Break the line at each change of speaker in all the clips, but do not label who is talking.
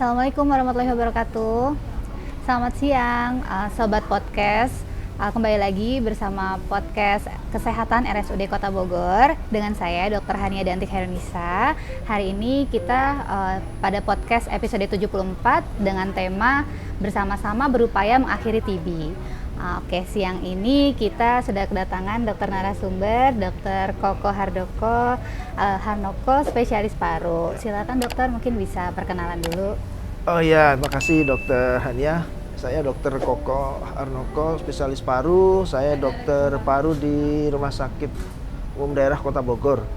Assalamualaikum warahmatullahi wabarakatuh. Selamat siang, Sobat Podcast. Kembali lagi bersama podcast Kesehatan RSUD Kota Bogor dengan saya Dr. Hania Dantik Herunisa. Hari ini kita pada podcast episode 74 dengan tema bersama-sama berupaya mengakhiri TB. Oke, siang ini kita sudah kedatangan dokter narasumber, Dr. Koko Harnoko, spesialis paru. Silakan dokter, mungkin bisa perkenalan dulu.
Oh ya, makasih Dokter Hania. Saya Dr. Koko Harnoko, spesialis paru. Saya dokter paru di Rumah Sakit Umum Daerah Kota Bogor.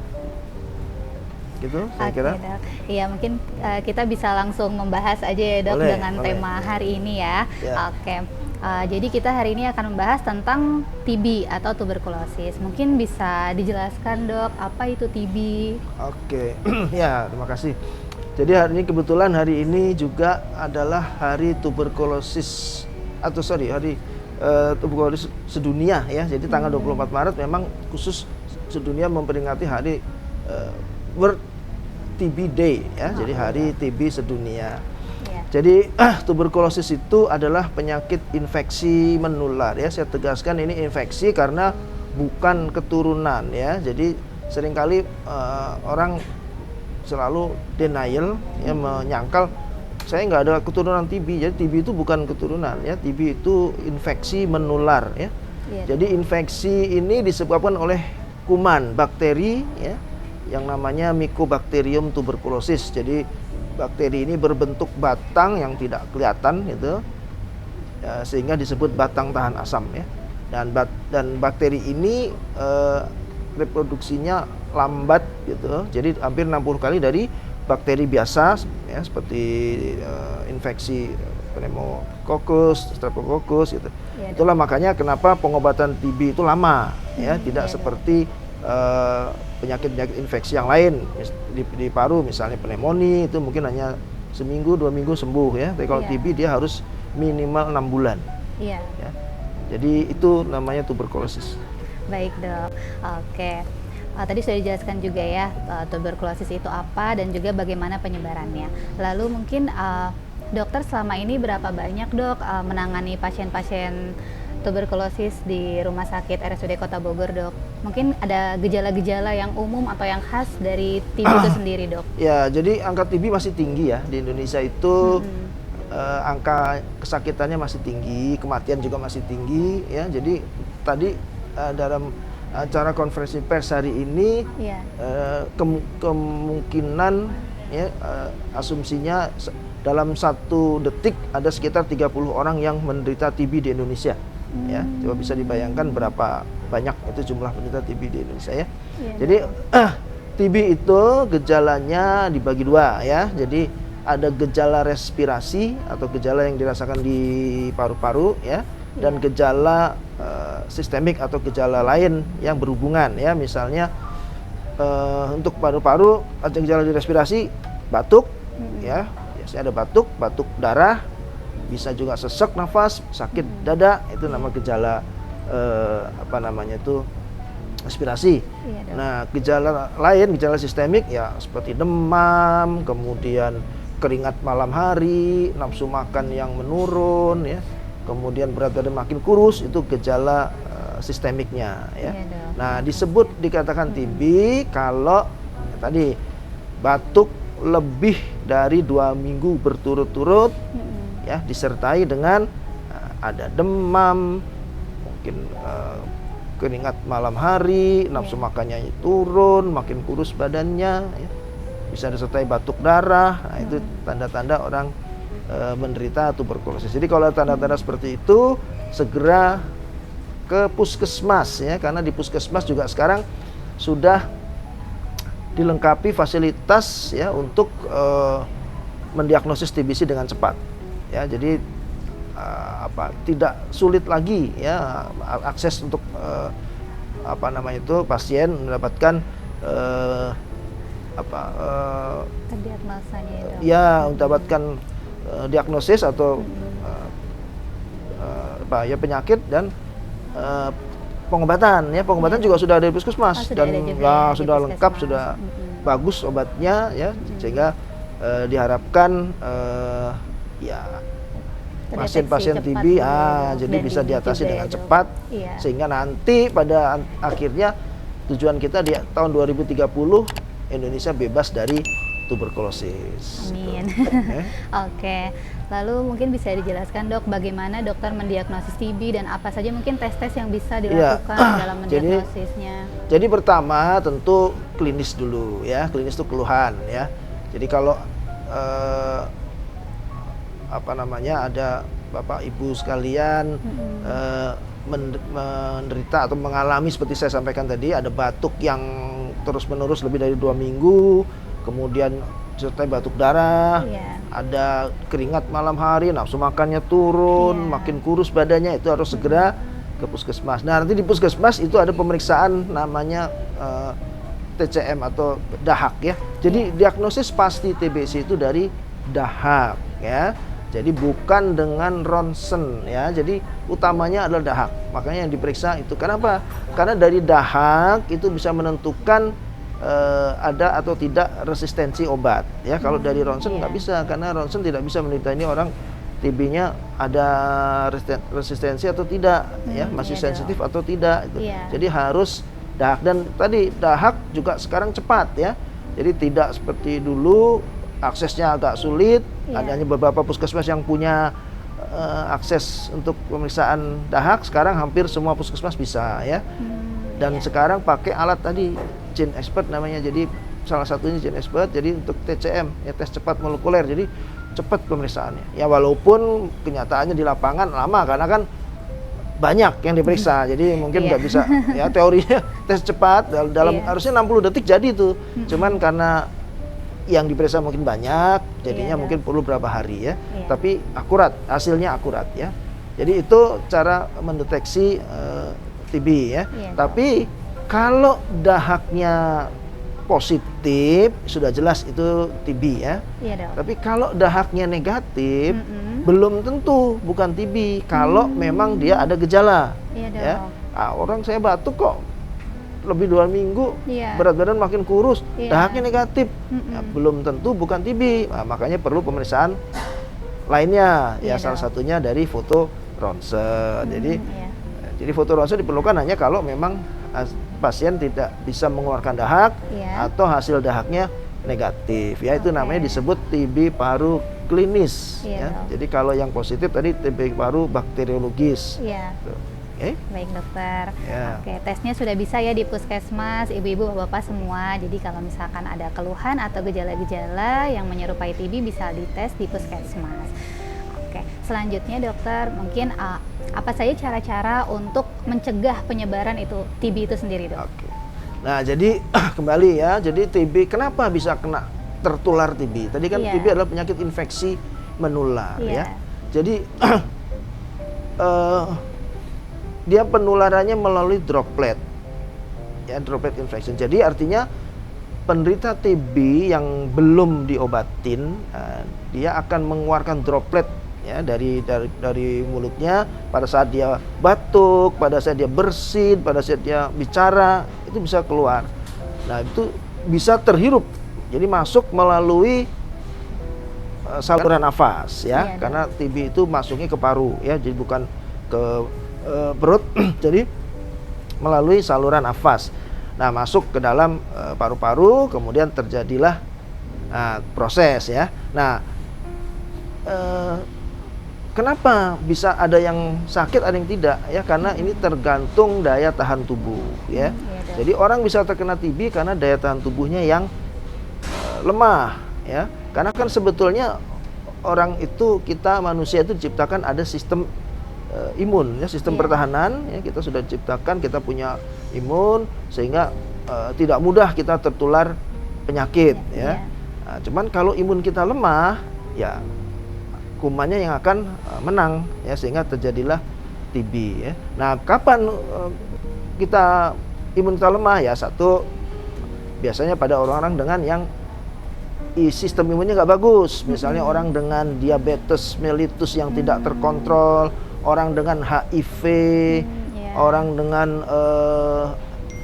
Gitu, saya kira.
Dok. Iya, mungkin kita bisa langsung membahas aja ya dok dengan tema hari ini ya. Oke. Jadi kita hari ini akan membahas tentang TB atau tuberkulosis. Mungkin bisa dijelaskan dok, apa itu TB?
Oke, ya terima kasih. Jadi kebetulan hari ini juga adalah hari tuberkulosis hari tuberkulosis sedunia ya. Jadi tanggal 24 Maret memang khusus sedunia memperingati hari World TB Day ya. Jadi hari TB sedunia. Jadi tuberkulosis itu adalah penyakit infeksi menular ya. Saya tegaskan ini infeksi karena bukan keturunan ya. Jadi seringkali orang selalu denial ya, menyangkal saya nggak ada keturunan TB. Jadi TB itu bukan keturunan ya. TB itu infeksi menular ya. Jadi infeksi ini disebabkan oleh kuman bakteri ya yang namanya Mycobacterium tuberculosis. Jadi bakteri ini berbentuk batang yang tidak kelihatan gitu ya, sehingga disebut batang tahan asam ya. Dan bakteri ini reproduksinya lambat gitu. Jadi hampir 60 kali dari bakteri biasa ya, seperti infeksi pneumococcus, streptococcus gitu. Itulah makanya kenapa pengobatan TB itu lama ya, tidak seperti penyakit-penyakit infeksi yang lain di paru, misalnya pneumonia itu mungkin hanya seminggu 2 minggu sembuh ya. Tapi kalau TB dia harus minimal 6 bulan. Ya. Jadi itu namanya tuberkulosis.
Baik dok. Oke. Tadi sudah dijelaskan juga ya tuberkulosis itu apa dan juga bagaimana penyebarannya. Lalu mungkin dokter selama ini berapa banyak dok menangani pasien-pasien tuberkulosis di Rumah Sakit RSUD Kota Bogor dok? Mungkin ada gejala-gejala yang umum atau yang khas dari TB itu sendiri dok? Ya,
jadi angka TB masih tinggi ya di Indonesia itu. Angka kesakitannya masih tinggi, kematian juga masih tinggi ya. Jadi tadi dalam acara konferensi pers hari ini kemungkinan ya, asumsinya dalam 1 detik ada sekitar 30 orang yang menderita TB di Indonesia. Ya, coba bisa dibayangkan berapa banyak itu jumlah penderita TB di Indonesia ya. Jadi TB itu gejalanya dibagi 2 ya. Jadi ada gejala respirasi atau gejala yang dirasakan di paru-paru ya, dan gejala sistemik atau gejala lain yang berhubungan ya. Misalnya untuk paru-paru ada gejala di respirasi, batuk ya, biasanya ada batuk darah, bisa juga sesak nafas, sakit dada, itu nama gejala respirasi. Nah, gejala lain, gejala sistemik ya seperti demam, kemudian keringat malam hari, nafsu makan yang menurun ya, kemudian berat badan makin kurus, itu gejala sistemiknya ya. Nah, dikatakan TB kalau tadi batuk lebih dari 2 minggu berturut-turut ya, disertai dengan ada demam, mungkin keringat malam hari, nafsu makannya turun, makin kurus badannya ya. Bisa disertai batuk darah. Nah, itu tanda-tanda orang menderita tuberkulosis. Jadi kalau tanda-tanda seperti itu segera ke puskesmas ya, karena di puskesmas juga sekarang sudah dilengkapi fasilitas ya untuk mendiagnosis TBC dengan cepat. Ya, jadi tidak sulit lagi ya akses untuk pasien mendapatkan
diagnosanya itu.
Ya, mendapatkan diagnosis atau penyakit dan pengobatan ya. Pengobatan juga sudah ada di puskesmas dan sudah lengkap, sudah bagus obatnya ya, sehingga diharapkan ya pasien-pasien
Terdeteksi
TB
cepat gitu,
jadi
dan
bisa
dini
diatasi
juga
dengan
ya, Dok.
cepat
Iya.
sehingga nanti pada akhirnya tujuan kita di tahun 2030 Indonesia bebas dari tuberkulosis.
Amin.
Gitu.
Oke, lalu mungkin bisa dijelaskan dok bagaimana dokter mendiagnosis TB dan apa saja mungkin tes-tes yang bisa dilakukan dalam mendiagnosisnya.
Jadi pertama tentu klinis dulu ya, klinis itu keluhan ya. Jadi kalau ada bapak ibu sekalian menderita atau mengalami seperti saya sampaikan tadi, ada batuk yang terus menerus lebih dari 2 minggu, kemudian serta batuk darah, ada keringat malam hari, nafsu makannya turun, makin kurus badannya, itu harus segera ke puskesmas. Nah nanti di puskesmas itu ada pemeriksaan namanya TCM atau dahak ya. Jadi diagnosis pasti TBC itu dari dahak ya. Jadi bukan dengan ronsen ya. Jadi utamanya adalah dahak. Makanya yang diperiksa itu. Kenapa? Karena dari dahak itu bisa menentukan ada atau tidak resistensi obat ya. Kalau dari ronsen nggak bisa, karena ronsen tidak bisa menilai ini orang TB-nya ada resistensi atau tidak ya, masih sensitif atau tidak itu. Jadi harus dahak, dan tadi dahak juga sekarang cepat ya. Jadi tidak seperti dulu aksesnya agak sulit, adanya beberapa puskesmas yang punya akses untuk pemeriksaan dahak, sekarang hampir semua puskesmas bisa ya. Dan sekarang pakai alat tadi Gene Expert namanya, jadi salah satunya Gene Expert, jadi untuk TCM ya, tes cepat molekuler, jadi cepat pemeriksaannya. Ya walaupun kenyataannya di lapangan lama karena kan banyak yang diperiksa, jadi mungkin nggak bisa ya, teorinya tes cepat dalam harusnya 60 detik jadi itu, cuman karena yang diperiksa mungkin banyak, jadinya mungkin perlu berapa hari ya. Tapi akurat, hasilnya akurat ya. Jadi itu cara mendeteksi TB ya. Tapi kalau dahaknya positif, sudah jelas itu TB ya. Tapi kalau dahaknya negatif, belum tentu bukan TB. Kalau memang dia ada gejala. Ya. Orang saya batuk kok lebih 2 minggu, berat badan makin kurus, dahaknya negatif, ya, belum tentu bukan TB. Nah, makanya perlu pemeriksaan lainnya, ya salah satunya dari foto ronsen. Jadi foto ronsen diperlukan hanya kalau memang pasien tidak bisa mengeluarkan dahak atau hasil dahaknya negatif. Ya itu namanya disebut TB paru klinis. Ya. Jadi kalau yang positif tadi TB paru bakteriologis.
Baik dokter. Oke, tesnya sudah bisa ya di puskesmas, ibu-ibu, bapak-bapak semua. Jadi kalau misalkan ada keluhan atau gejala-gejala yang menyerupai TB bisa dites di puskesmas. Oke, selanjutnya dokter, mungkin apa saja cara-cara untuk mencegah penyebaran itu TB itu sendiri, dok?
Oke. Nah jadi kembali ya, jadi TB kenapa bisa tertular TB? Tadi kan TB adalah penyakit infeksi menular ya. Jadi dia penularannya melalui droplet, ya droplet infection. Jadi artinya penderita TB yang belum diobatin, dia akan mengeluarkan droplet ya dari mulutnya pada saat dia batuk, pada saat dia bersin, pada saat dia bicara, itu bisa keluar. Nah itu bisa terhirup, jadi masuk melalui saluran nafas ya, karena TB itu masuknya ke paru ya, jadi bukan ke perut, jadi melalui saluran nafas. Nah masuk ke dalam paru-paru, kemudian terjadilah proses ya. Nah kenapa bisa ada yang sakit ada yang tidak ya, karena ini tergantung daya tahan tubuh ya. Jadi orang bisa terkena TB karena daya tahan tubuhnya yang lemah ya, karena kan sebetulnya orang itu, kita manusia itu diciptakan ada sistem imun ya, sistem pertahanan ya, kita sudah diciptakan, kita punya imun sehingga tidak mudah kita tertular penyakit ya. Nah, cuman kalau imun kita lemah ya kumannya yang akan menang ya, sehingga terjadilah TB ya. Nah kapan kita imun kita lemah ya? Satu, biasanya pada orang-orang dengan yang sistem imunnya nggak bagus, misalnya orang dengan diabetes mellitus yang tidak terkontrol, orang dengan HIV, orang dengan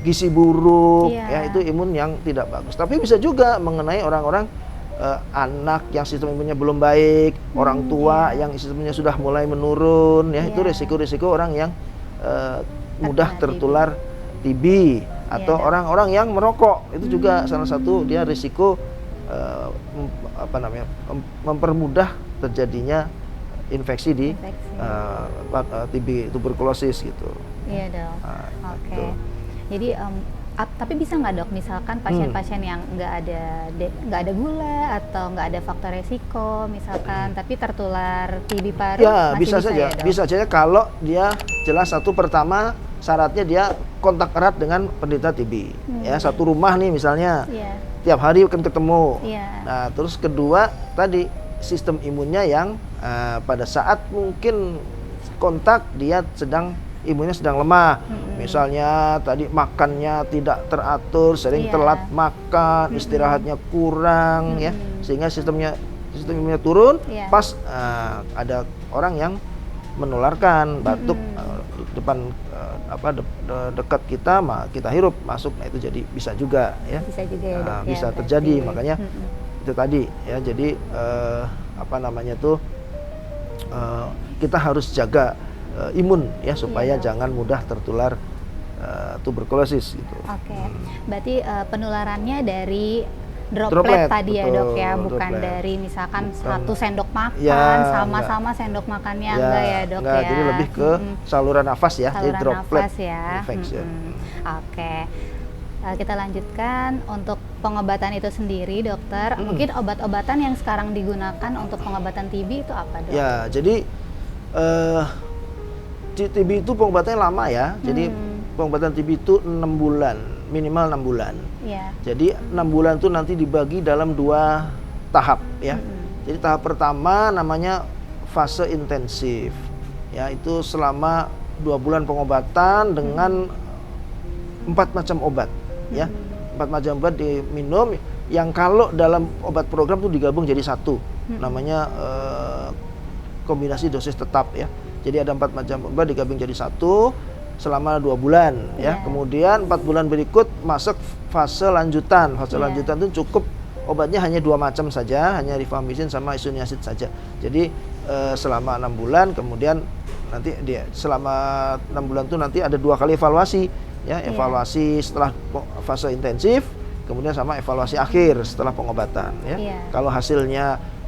gizi buruk, ya itu imun yang tidak bagus. Tapi bisa juga mengenai orang-orang anak yang sistem imunnya belum baik, orang tua yang sistemnya sudah mulai menurun, ya itu risiko-risiko orang yang mudah tertular TB atau orang-orang yang merokok itu juga salah satu dia risiko mempermudah terjadinya infeksi di TB tuberkulosis gitu.
Iya dok. Oke. Jadi tapi bisa nggak dok, misalkan pasien-pasien yang nggak ada gula atau nggak ada faktor resiko, misalkan, tapi tertular TB paru?
Ya,
masih
bisa saja.
ya,
bisa saja kalau dia jelas pertama syaratnya dia kontak erat dengan penderita TB. Ya, satu rumah nih misalnya, tiap hari akan ketemu. Nah, terus kedua tadi sistem imunnya yang pada saat mungkin kontak dia imunnya sedang lemah. Misalnya tadi makannya tidak teratur, sering telat makan, istirahatnya kurang ya, sehingga sistem imunnya turun. Pas ada orang yang menularkan batuk depan dekat kita, kita hirup masuk, nah itu jadi bisa juga ya.
Bisa juga ya, dok,
bisa terjadi, makanya itu tadi ya. Jadi kita harus jaga imun ya supaya jangan mudah tertular tuberkulosis gitu.
Oke. Berarti penularannya dari droplet tadi, betul, ya dok ya, bukan dari misalkan satu sendok makan sama-sama sendok makannya, enggak ya dok ya.
Jadi lebih ke saluran nafas ya,
saluran
jadi droplet
nafas ya.
infection.
Oke. Kita lanjutkan untuk pengobatan itu sendiri, dokter. Mungkin obat-obatan yang sekarang digunakan untuk pengobatan TB itu apa, dok?
Ya, jadi TB itu pengobatannya lama ya. Jadi pengobatan TB itu 6 bulan, minimal 6 bulan. Jadi 6 bulan itu nanti dibagi dalam 2 tahap ya. Jadi tahap pertama namanya fase intensif. Ya, itu selama 2 bulan pengobatan dengan 4 macam obat ya. 4 macam obat diminum yang kalau dalam obat program itu digabung jadi satu. Namanya kombinasi dosis tetap ya. Jadi ada 4 macam obat digabung jadi satu selama 2 bulan ya. Kemudian 4 bulan berikut masuk fase lanjutan. Fase lanjutan itu cukup obatnya hanya 2 macam saja, hanya rifampicin sama isoniazid saja. Jadi selama 6 bulan, kemudian nanti selama 6 bulan itu nanti ada 2 kali evaluasi ya, evaluasi setelah fase intensif, kemudian sama evaluasi akhir setelah pengobatan ya. Kalau hasilnya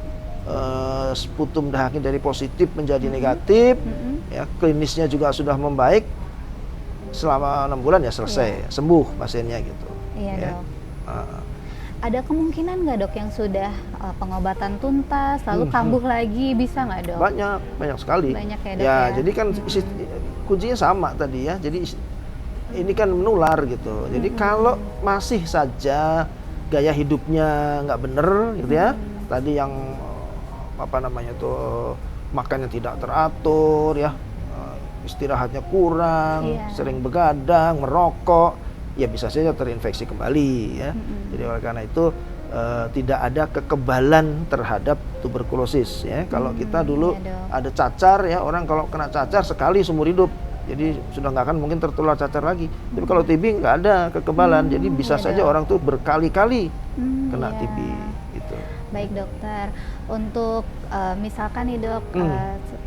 sputum dahaknya dari positif menjadi negatif, ya klinisnya juga sudah membaik, selama 6 bulan ya selesai, sembuh pasiennya gitu.
Iya ya. Dok. Ada kemungkinan nggak dok yang sudah pengobatan tuntas lalu kambuh lagi, bisa nggak dok?
Banyak sekali.
Banyak ya dok ya.
Jadi kan kuncinya sama tadi ya. Jadi ini kan menular gitu. Jadi kalau masih saja gaya hidupnya nggak bener gitu ya, tadi yang makannya tidak teratur ya, istirahatnya kurang, sering begadang, merokok, ya bisa saja terinfeksi kembali ya. Jadi oleh karena itu tidak ada kekebalan terhadap tuberkulosis ya. Kalau kita dulu ada cacar ya, orang kalau kena cacar sekali seumur hidup, jadi sudah nggak akan mungkin tertular cacar lagi. Tapi kalau TB nggak ada kekebalan, jadi bisa saja orang tuh berkali-kali kena TB gitu.
Baik dokter, untuk misalkan nih dok,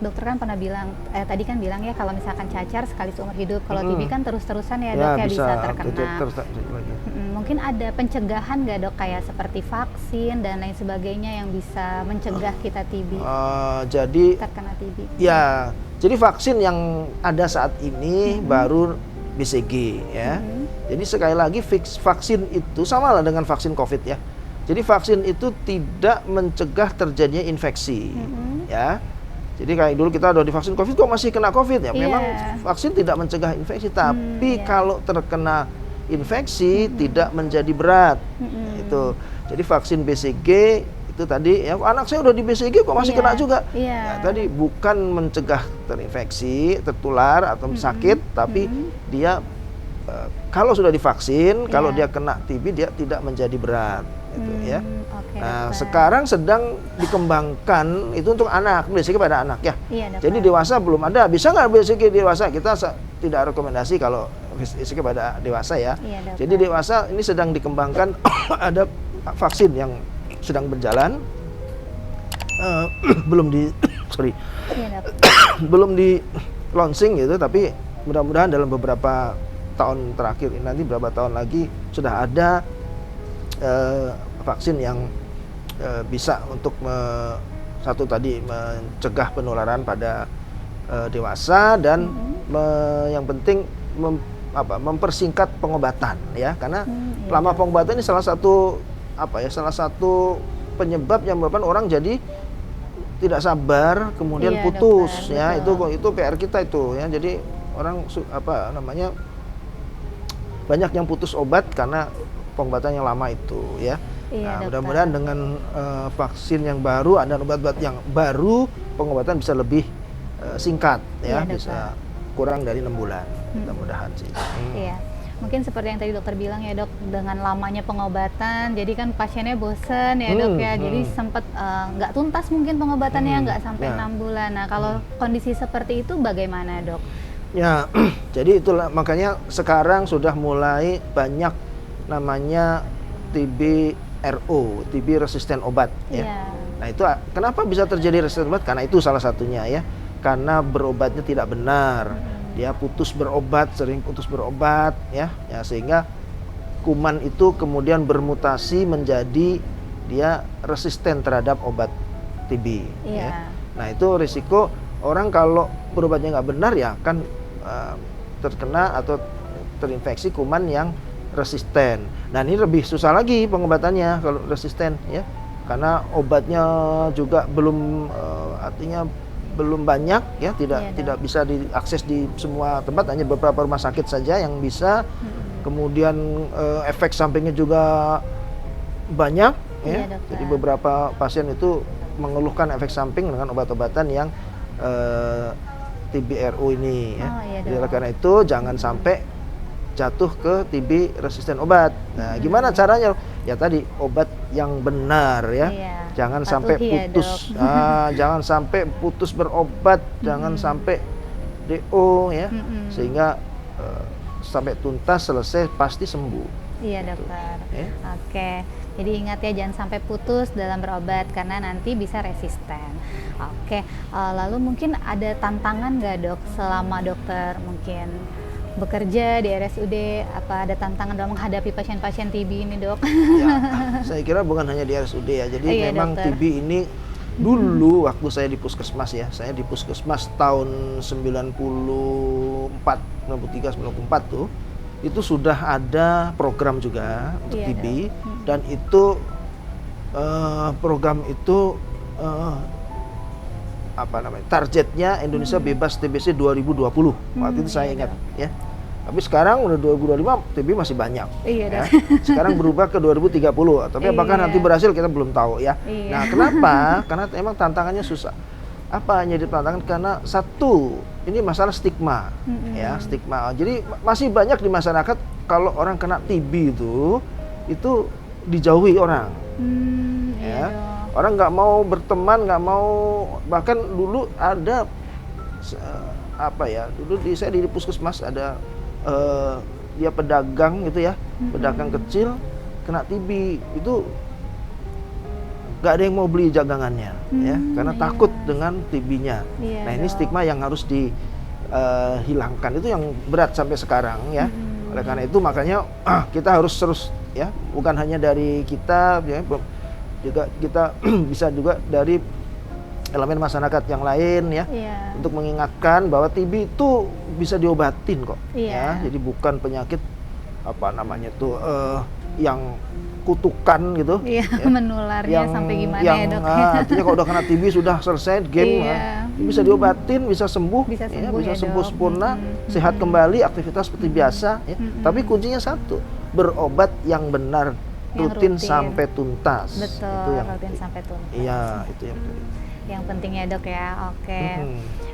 dokter kan pernah bilang, tadi kan bilang ya kalau misalkan cacar sekali seumur hidup, kalau TB kan terus-terusan ya dok ya bisa terkena. Mungkin ada pencegahan nggak dok, kayak seperti vaksin dan lain sebagainya yang bisa mencegah kita TB?
Jadi
terkena TB.
Ya, jadi vaksin yang ada saat ini baru BCG ya. Jadi sekali lagi vaksin itu sama lah dengan vaksin COVID ya. Jadi vaksin itu tidak mencegah terjadinya infeksi, ya. Jadi kayak dulu kita udah divaksin COVID, kok masih kena COVID ya? Memang vaksin tidak mencegah infeksi, tapi kalau terkena infeksi tidak menjadi berat. Itu. Jadi vaksin BCG itu tadi, ya anak saya udah di BCG kok masih kena juga. Ya, tadi bukan mencegah terinfeksi, tertular atau sakit, tapi dia kalau sudah divaksin, kalau dia kena TB dia tidak menjadi berat. Gitu, ya. Nah, sekarang sedang dikembangkan itu untuk anak, BCG pada anak ya. Jadi dewasa belum ada. Bisa nggak BCG dewasa? Kita tidak rekomendasi kalau BCG pada dewasa ya. Jadi dewasa ini sedang dikembangkan ada vaksin yang sedang berjalan, belum di belum di launching gitu, tapi mudah-mudahan dalam beberapa tahun terakhir ini, nanti beberapa tahun lagi sudah ada vaksin yang bisa untuk satu tadi mencegah penularan pada dewasa dan yang penting mempersingkat pengobatan ya, karena lama pengobatan ini salah satu penyebab yang menyebabkan orang jadi tidak sabar kemudian putus dokter, ya betul. Itu PR kita itu ya, jadi orang banyak yang putus obat karena pengobatan yang lama itu ya. Nah, mudah-mudahan dengan vaksin yang baru, ada obat-obat yang baru, pengobatan bisa lebih singkat ya, bisa kurang dari 6 bulan. Mudah-mudahan sih.
Iya. Mungkin seperti yang tadi dokter bilang ya dok, dengan lamanya pengobatan, jadi kan pasiennya bosen ya dok ya, jadi sempat nggak tuntas mungkin pengobatannya, nggak sampai 6 bulan. Nah kalau kondisi seperti itu bagaimana dok?
Ya, jadi itulah makanya sekarang sudah mulai banyak namanya TB-RO, TB resisten obat ya. Nah itu kenapa bisa terjadi resisten obat? Karena itu salah satunya ya, karena berobatnya tidak benar. Dia sering putus berobat ya, sehingga kuman itu kemudian bermutasi menjadi dia resisten terhadap obat TB ya. Nah itu risiko orang kalau berobatnya nggak benar ya kan terkena atau terinfeksi kuman yang resisten. Nah ini lebih susah lagi pengobatannya kalau resisten ya, karena obatnya juga belum banyak ya, tidak bisa diakses di semua tempat, hanya beberapa rumah sakit saja yang bisa. Kemudian efek sampingnya juga banyak ya. Jadi beberapa pasien itu mengeluhkan efek samping dengan obat-obatan yang TB-RO ini ya. Jadi karena itu jangan sampai jatuh ke TB resisten obat. Nah, gimana caranya? Ya tadi obat yang benar ya. Jangan sampai putus. Jangan sampai putus berobat, jangan sampai DO ya. Sehingga sampai tuntas selesai pasti sembuh.
Iya dokter. Oke. Jadi ingat ya, jangan sampai putus dalam berobat karena nanti bisa resisten. Oke. Lalu mungkin ada tantangan nggak dok selama dokter mungkin bekerja di RSUD, apa ada tantangan dalam menghadapi pasien-pasien TB ini dok?
Ya, saya kira bukan hanya di RSUD ya, jadi memang dokter. TB ini dulu waktu saya di puskesmas ya, saya di puskesmas tahun 93, 94 tuh, itu sudah ada program juga untuk TB, dan itu program itu targetnya Indonesia bebas TBC 2020 waktu itu saya ingat ya. Tapi sekarang udah 2025 TB masih banyak ya. Sekarang berubah ke 2030, tapi apakah nanti berhasil kita belum tahu ya. Nah kenapa? Karena emang tantangannya susah. Apa yang jadi tantangan? Karena satu, ini masalah stigma ya, stigma. Jadi masih banyak di masyarakat kalau orang kena TB itu dijauhi orang ya. Orang nggak mau berteman, nggak mau, bahkan dulu ada dulu saya di puskesmas ada dia pedagang gitu ya, pedagang kecil kena TB, itu nggak ada yang mau beli dagangannya ya, karena takut dengan TB-nya. Nah ini stigma yang harus dihilangkan, itu yang berat sampai sekarang ya. Oleh karena itu makanya kita harus terus ya, bukan hanya dari kita ya, juga kita bisa juga dari elemen masyarakat yang lain ya, untuk mengingatkan bahwa TB itu bisa diobatin kok ya. Jadi bukan penyakit yang kutukan gitu
ya, menularnya sampai gimana ya dok.
Artinya kalau udah kena TB sudah selesai game bisa diobatin, bisa sembuh bisa sembuh sempurna, sehat kembali, aktivitas seperti biasa ya. Tapi kuncinya satu, berobat yang benar, rutin sampai tuntas.
Betul,
itu yang
rutin sampai tuntas.
Iya, itu yang penting.
Yang penting ya dok ya. Oke.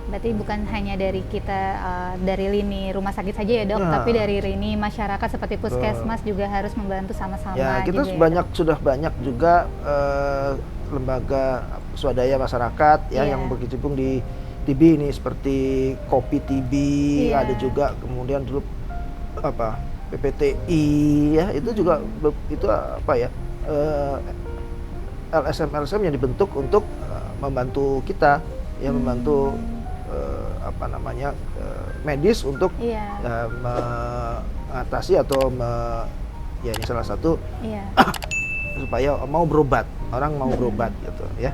Berarti bukan hanya dari kita dari lini rumah sakit saja ya dok, tapi dari lini masyarakat seperti puskesmas juga harus membantu sama-sama.
Ya, kita
gitu
sudah banyak juga lembaga swadaya masyarakat ya yang berkecimpung di TB ini, seperti Kopi TB, ada juga kemudian dulu PPTI ya, itu juga itu LSM yang dibentuk untuk membantu kita, ya membantu medis untuk mengatasi atau ya ini salah satu supaya mau berobat, orang mau berobat gitu ya.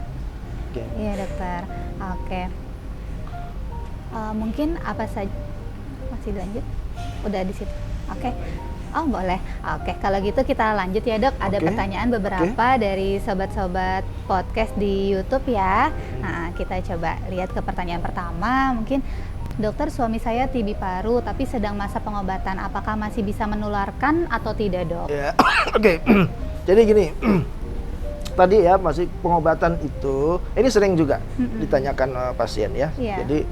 Iya dokter. Oke. Mungkin apa saja masih lanjut? Udah di situ. Oke. Oh boleh. Oke, kalau gitu kita lanjut ya dok. Ada pertanyaan beberapa dari sobat-sobat podcast di YouTube ya. Nah, kita coba lihat ke pertanyaan pertama. Mungkin dokter, suami saya TB paru tapi sedang masa pengobatan. Apakah masih bisa menularkan atau tidak dok?
Ya, oke. Jadi gini, tadi ya masih pengobatan itu, ini sering juga ditanyakan pasien ya. Jadi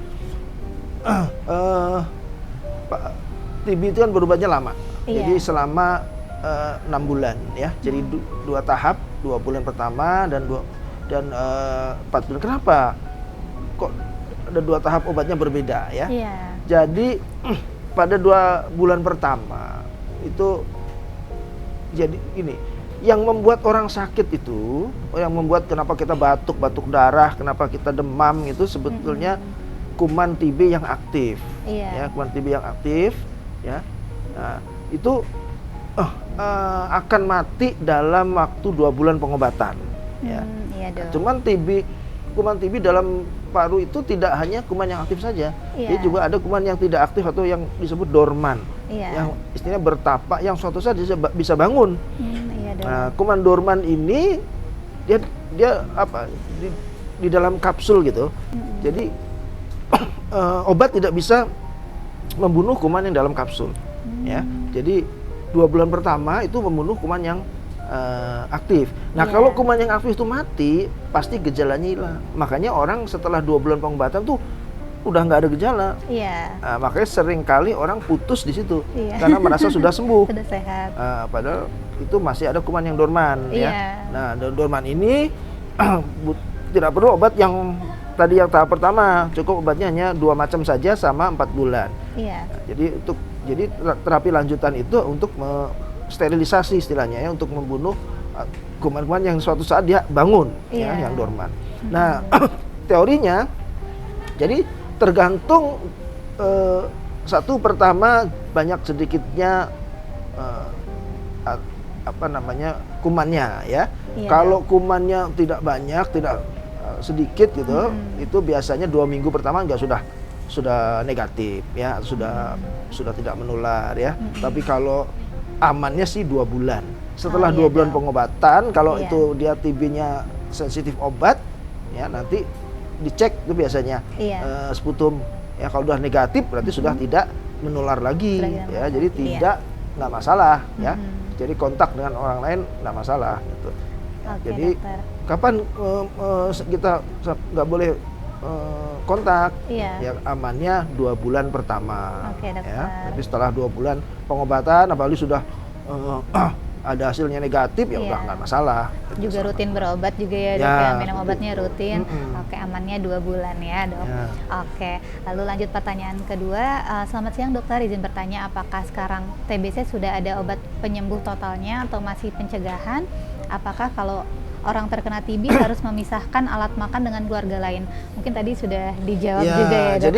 TB itu kan berobatnya lama. Jadi selama 6 bulan ya. Jadi 2 tahap, 2 bulan pertama dan 4 bulan. Kenapa? Kok ada 2 tahap obatnya berbeda ya? Jadi pada 2 bulan pertama itu jadi ini, yang membuat orang sakit itu, yang membuat kenapa kita batuk darah, kenapa kita demam itu sebetulnya kuman TB yang aktif. Ya, kuman TB yang aktif ya. Nah, itu akan mati dalam waktu 2 bulan pengobatan ya. Cuman kuman TB dalam paru itu tidak hanya kuman yang aktif saja. Dia juga ada kuman yang tidak aktif atau yang disebut dorman. Yang istilahnya bertapa, yang suatu saat bisa bangun. Nah, kuman dorman ini dia apa? Di dalam kapsul gitu. Jadi obat tidak bisa membunuh kuman yang dalam kapsul. Ya, jadi 2 bulan pertama itu membunuh kuman yang aktif. Nah, kalau kuman yang aktif itu mati, pasti gejalanya hilang. Makanya orang setelah 2 bulan pengobatan tuh udah nggak ada gejala. Nah, makanya sering kali orang putus di situ karena merasa sudah sembuh.
Sudah sehat.
Padahal itu masih ada kuman yang dorman ya. Nah, dorman ini tidak perlu obat yang tadi yang tahap pertama, cukup obatnya hanya 2 macam saja sama 4 bulan. Nah, jadi terapi lanjutan itu untuk sterilisasi istilahnya ya, untuk membunuh kuman-kuman yang suatu saat dia bangun ya, yang dorman. Nah, teorinya jadi tergantung satu pertama banyak sedikitnya kumannya ya. Kalau kumannya tidak banyak, tidak sedikit gitu, itu biasanya 2 minggu pertama sudah negatif ya, sudah tidak menular ya. Tapi kalau amannya sih 2 bulan. Setelah 2 bulan pengobatan, kalau itu dia TB-nya sensitif obat ya, nanti dicek itu biasanya sputum ya. Kalau udah negatif berarti sudah tidak menular lagi ya. Jadi nggak masalah ya. Jadi kontak dengan orang lain nggak masalah gitu. Jadi kapan kita nggak boleh kontak ya, amannya 2 bulan pertama ya. Tapi setelah 2 bulan pengobatan apalagi sudah ada hasilnya negatif ya udah nggak masalah.
Juga rutin berobat juga ya dok ya, minum obatnya rutin. Oke, amannya 2 bulan ya dok. Oke, lalu lanjut pertanyaan kedua. Selamat siang dokter, izin bertanya apakah sekarang TBC sudah ada obat penyembuh totalnya atau masih pencegahan? Apakah kalau orang terkena TB harus memisahkan alat makan dengan keluarga lain? Mungkin tadi sudah dijawab juga ya dok.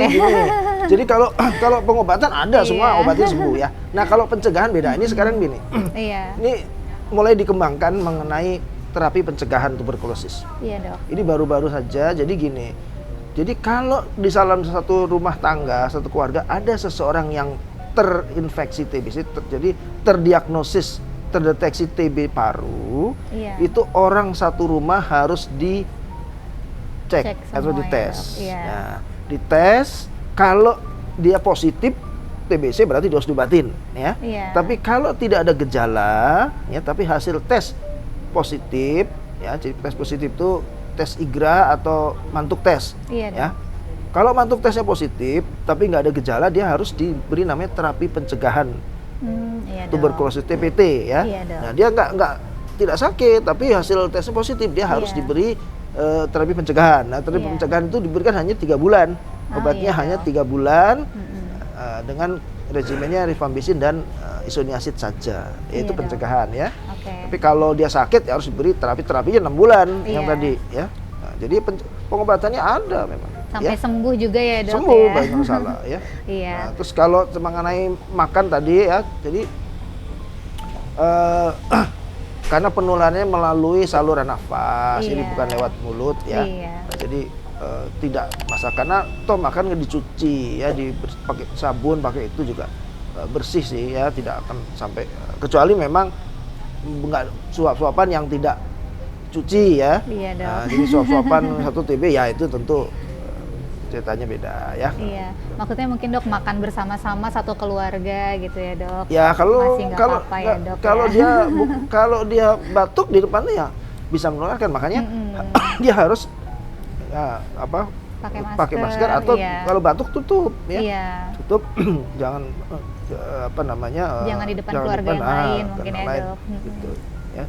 Jadi kalau pengobatan ada semua obatnya sembuh ya. Nah, kalau pencegahan beda. Ini sekarang gini. Ini mulai dikembangkan mengenai terapi pencegahan tuberkulosis. Dok. Ini baru-baru saja. Jadi gini. Jadi kalau di dalam satu rumah tangga, satu keluarga ada seseorang yang terinfeksi TBC, jadi terdiagnosis terdeteksi TB paru, itu orang satu rumah harus dicek atau dites. Nah, dites, kalau dia positif TBC berarti harus diobatin ya. Tapi kalau tidak ada gejala ya, tapi hasil tes positif ya, jadi tes positif itu tes IGRA atau mantuk tes ya. Kalau mantuk tesnya positif tapi nggak ada gejala, dia harus diberi namanya terapi pencegahan tuberkulosis TPT ya. Nah, dia tidak sakit tapi hasil tesnya positif, dia harus diberi terapi pencegahan. Nah, terapi pencegahan itu diberikan hanya 3 bulan. Obatnya hanya 3 bulan dengan regimennya rifampicin dan isoniazid saja, yaitu
Iya, Dok.
pencegahan ya.
Oke.
Tapi kalau dia sakit ya harus diberi terapinya 6 bulan yang
Iya.
tadi ya. Nah, jadi pengobatannya ada memang.
Sampai
ya.
sembuh juga ya, Dok,
Sembuh,
ya.
banyak masalah ya.
Iya.
Nah, terus kalau mengenai makan tadi ya, jadi karena penularannya melalui saluran nafas, jadi
Iya.
bukan lewat mulut ya.
Iya.
Nah, jadi tidak masalah karena toh makan nggak dicuci ya, pakai sabun, pakai itu juga bersih sih ya, tidak akan sampai kecuali memang nggak suap-suapan yang tidak cuci ya.
Iya, Dok.
Nah, jadi suap-suapan 1 TB ya itu tentu ceritanya beda ya.
Iya, maksudnya mungkin Dok makan bersama-sama satu keluarga gitu ya, Dok.
Ya kalau
Masih nggak
kalau
apa-apa ya, Dok,
kalau
ya.
dia kalau dia batuk di depannya ya bisa menularkan, makanya dia harus pakai masker atau
iya.
kalau batuk tutup ya.
Iya.
Tutup jangan
Jangan di depan keluarga yang lain mungkin ya, Dok.
Gitu ya.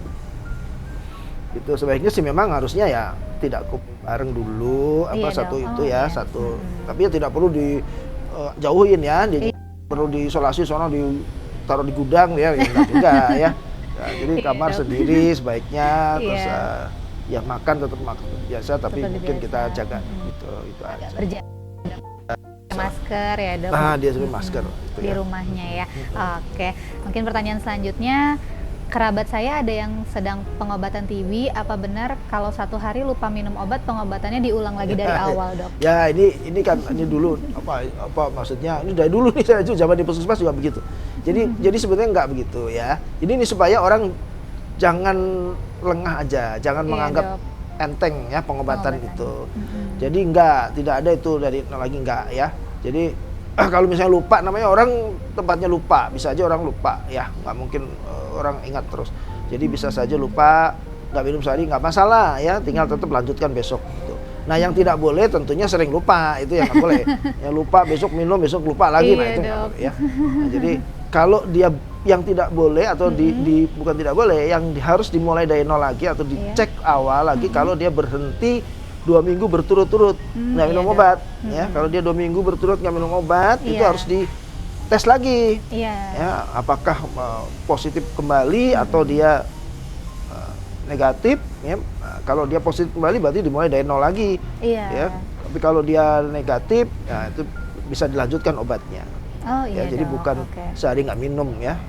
Itu sebaiknya sih memang harusnya ya tidak bareng dulu
Iya,
satu
Dok.
itu
Oh,
ya
iya.
satu. Tapi ya tidak perlu dijauhin ya, perlu diisolasi soalnya ditaruh di gudang ya, enggak juga ya. Nah, jadi
Iya,
kamar
Dok.
sendiri sebaiknya, terus
Iya.
ya makan tetap makan biasa, tapi
Seperti
mungkin
biasa.
kita jaga itu
Agak
aja.
berjalan. Masker ya, Dok.
Nah, dia sebenarnya masker itu
Di
ya.
rumahnya ya. Oke. Mungkin pertanyaan selanjutnya, kerabat saya ada yang sedang pengobatan TB, apa benar kalau 1 hari lupa minum obat pengobatannya diulang lagi dari awal, Dok?
Ya ini kan ini dulu apa maksudnya ini dari dulu nih, saya juga zaman di puskesmas juga begitu. Jadi sebenarnya nggak begitu ya. Jadi ini supaya orang jangan lengah aja, jangan
Iya,
menganggap
Dok.
enteng ya pengobatan
Pengobatan.
itu. Jadi tidak ada itu dari lagi enggak ya. Jadi kalau misalnya lupa, namanya orang tempatnya lupa, bisa aja orang lupa ya, nggak mungkin orang ingat terus. Jadi bisa saja lupa, nggak minum sehari nggak masalah ya, tinggal tetap lanjutkan besok gitu. Nah yang tidak boleh tentunya sering lupa, itu yang nggak boleh. Yang lupa besok minum, besok lupa lagi, nah
Iya,
itu nggak
Dok.
boleh ya. Nah, jadi kalau dia yang tidak boleh atau bukan tidak boleh, yang harus dimulai dari nol lagi atau dicek awal lagi kalau dia berhenti 2 minggu berturut-turut nggak minum
iya, Dok.
obat ya. Kalau dia 2 minggu berturut nggak minum obat, itu
Iya.
harus dites lagi
Iya.
ya, apakah positif kembali atau dia negatif ya. Nah, kalau dia positif kembali berarti dimulai dari nol lagi
Iya.
ya. Tapi kalau dia negatif ya itu bisa dilanjutkan obatnya
Oh iya,
ya. Jadi
Dok.
bukan
Oke.
sehari nggak minum ya.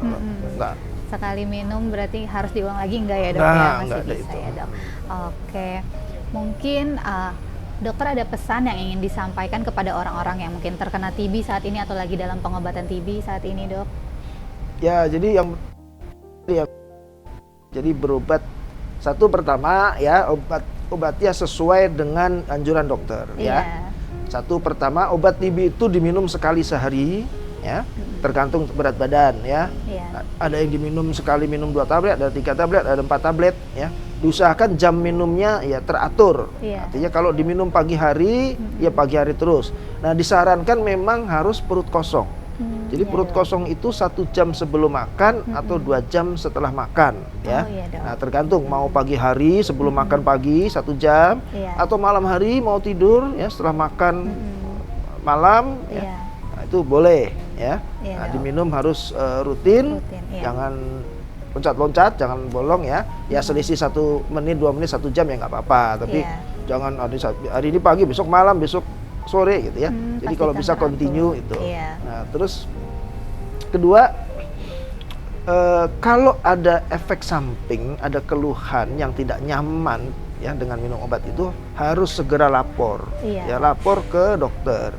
Nggak.
Sekali minum berarti harus diulang lagi enggak ya, Dok?
Nah,
Ya, masih
enggak ada
bisa
itu.
ya, Dok. Oke. Mungkin dokter ada pesan yang ingin disampaikan kepada orang-orang yang mungkin terkena TB saat ini atau lagi dalam pengobatan TB saat ini, Dok?
Ya, jadi jadi berobat satu pertama ya, obatnya sesuai dengan anjuran dokter ya. Satu pertama, obat TB itu diminum sekali sehari ya, tergantung berat badan ya.
Iya.
Ada yang diminum sekali minum 2 tablet, ada 3 tablet, ada 4 tablet ya. Diusahakan jam minumnya ya teratur.
Iya.
Artinya kalau diminum pagi hari ya pagi hari terus. Nah, disarankan memang harus perut kosong. Jadi
iya,
perut
Dok.
kosong itu 1 jam sebelum makan atau 2 jam setelah makan ya.
Oh, iya, Dok.
Nah, tergantung mau pagi hari sebelum makan pagi 1 jam
Iya.
atau malam hari mau tidur ya setelah makan malam ya.
Iya.
Nah, itu boleh ya.
Iya,
Nah,
Dok.
diminum harus rutin,
Iya.
jangan loncat-loncat, jangan bolong ya. Ya selisih 1 menit, 2 menit, 1 jam ya nggak apa-apa. Tapi
Iya.
jangan hari ini pagi, besok malam, besok sore gitu ya. Jadi kalau
pastikan
bisa
teratur.
continue itu.
Iya.
Nah, terus kedua, kalau ada efek samping, ada keluhan yang tidak nyaman ya dengan minum obat itu harus segera lapor.
Iya.
Ya lapor ke dokter,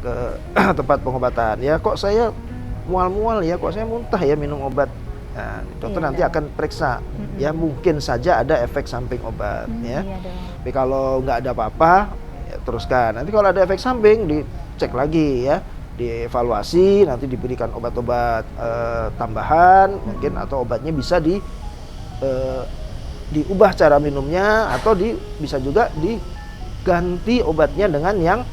ke tempat pengobatan. Ya kok saya mual-mual ya, kok saya muntah ya minum obat. Nah, dokter
Iya,
nanti
Dok.
akan periksa. Ya mungkin saja ada efek samping obat ya.
Iya, Dok.
Tapi kalau nggak ada apa-apa, ya teruskan. Nanti kalau ada efek samping, dicek lagi ya, dievaluasi, nanti diberikan obat-obat tambahan, mungkin atau obatnya bisa diubah cara minumnya, atau bisa juga diganti obatnya dengan yang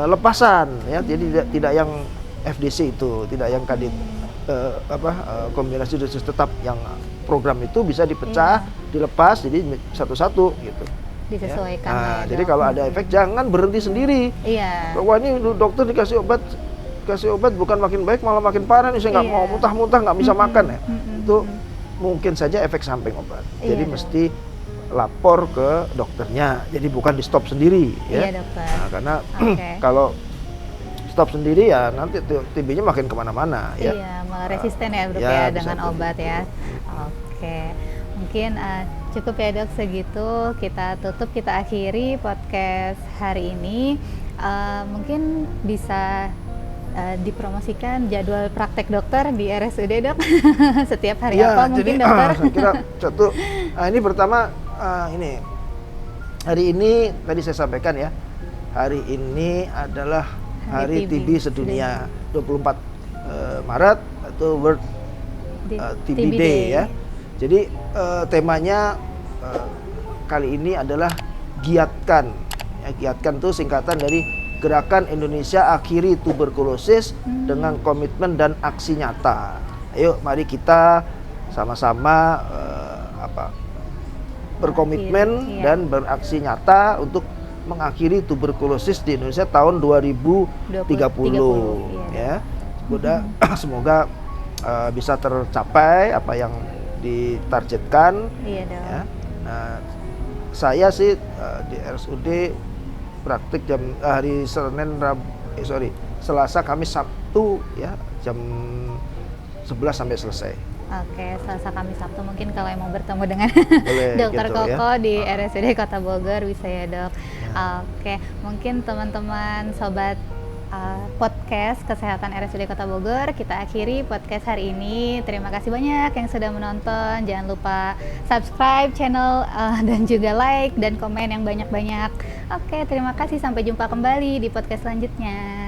lepasan ya. Jadi tidak yang FDC itu, tidak yang kombinasi dosis tetap, yang program itu bisa dipecah, dilepas jadi satu-satu gitu.
Disesuaikan
Ya.
lah
Nah,
ya,
jadi
Dok.
kalau ada efek jangan berhenti sendiri.
Iya.
Wah, ini dokter dikasih obat dikasih obat bukan makin baik malah makin parah nih, saya nggak mau muntah-muntah, nggak bisa makan ya. Itu mungkin saja efek samping obat. Jadi mesti lapor ke dokternya. Jadi bukan di stop sendiri ya.
Iya dokter.
Nah, karena kalau stop sendiri ya nanti TB-nya makin kemana-mana ya.
Iya, malah resisten ya dok ya dengan obat ya. Oke, mungkin cukup ya dok segitu. Kita tutup, kita akhiri podcast hari ini. Mungkin bisa dipromosikan jadwal praktek dokter di RSUD dok. Setiap hari apa mungkin
jadi,
dokter?
saya kira satu, ini pertama ini hari ini tadi saya sampaikan ya, hari ini adalah Hari TB sedunia 24 Maret atau World TB Day ya. Jadi temanya kali ini adalah giatkan. Ya, giatkan itu singkatan dari Gerakan Indonesia Akhiri Tuberkulosis dengan komitmen dan aksi nyata. Ayo mari kita sama-sama berkomitmen dan beraksi nyata untuk mengakhiri tuberkulosis di Indonesia tahun 2030 ya. Semoga bisa tercapai apa yang ditargetkan. Ya. Nah, saya sih di RSUD praktik hari Senin, Selasa, Kamis, Sabtu ya jam 11 sampai selesai.
Oke, Selasa, Kamis, Sabtu mungkin kalau yang mau bertemu dengan Dokter
gitu,
Koko di RSUD Kota Bogor bisa ya dok. Oke, mungkin teman-teman sobat podcast Kesehatan RSUD Kota Bogor, kita akhiri podcast hari ini. Terima kasih banyak yang sudah menonton. Jangan lupa subscribe channel dan juga like dan komen yang banyak-banyak. Oke, terima kasih. Sampai jumpa kembali di podcast selanjutnya.